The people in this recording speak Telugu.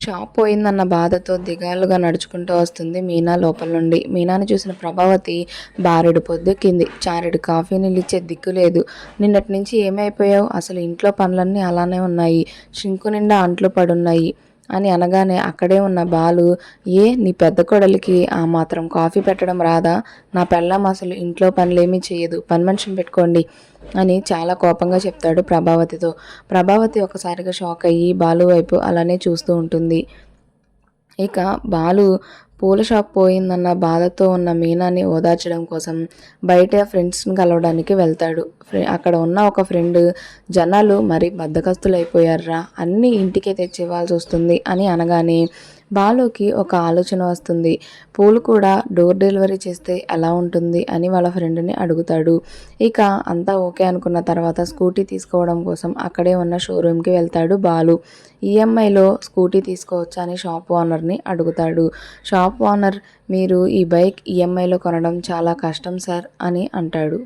షాప్ పోయిందన్న బాధతో దిగాలుగా నడుచుకుంటూ వస్తుంది మీనా లోపల నుండి. మీనాని చూసిన ప్రభావతి బారెడు పొద్దెక్కింది. చారెడు కాఫీ నీళ్ళిచ్చే దిక్కు లేదు. నిన్నటి నుంచి ఏమైపోయావు? అసలు ఇంట్లో పనులన్నీ అలానే ఉన్నాయి. షింకు నిండా అంట్లు పడున్నాయి అని అనగానే అక్కడే ఉన్న బాలు, ఏ నీ పెద్ద కోడలికి ఆ మాత్రం కాఫీ పెట్టడం రాదా? నా పెళ్ళాం అసలు ఇంట్లో పనులేమీ చేయదు, పని మనిషిని పెట్టుకోండి అని చాలా కోపంగా చెప్తాడు ప్రభావతితో. ప్రభావతి ఒకసారిగా షాక్ అయ్యి బాలు వైపు అలానే చూస్తూ ఉంటుంది. ఇక బాలు పూల షాప్ పోయిందన్న బాధతో ఉన్న మీనాని ఓదార్చడం కోసం బయట ఫ్రెండ్స్ని కలవడానికి వెళ్తాడు. అక్కడ ఉన్న ఒక ఫ్రెండ్, జనాలు మరి బద్ధకస్తులైపోయారా, అన్నీ ఇంటికే తెచ్చి ఇవ్వాల్సి వస్తుంది అని అనగానే బాలుకి ఒక ఆలోచన వస్తుంది. పూలు కూడా డోర్ డెలివరీ చేస్తే ఎలా ఉంటుంది అని వాళ్ళ ఫ్రెండ్ని అడుగుతాడు. ఇక అంతా ఓకే అనుకున్న తర్వాత స్కూటీ తీసుకోవడం కోసం అక్కడే ఉన్న షోరూమ్కి వెళ్తాడు బాలు. ఈఎంఐలో స్కూటీ తీసుకోవచ్చా అని షాప్ ఓనర్ని అడుగుతాడు. షాప్ ఓనర్, మీరు ఈ బైక్ ఈఎంఐలో కొనడం చాలా కష్టం సార్ అని అంటాడు.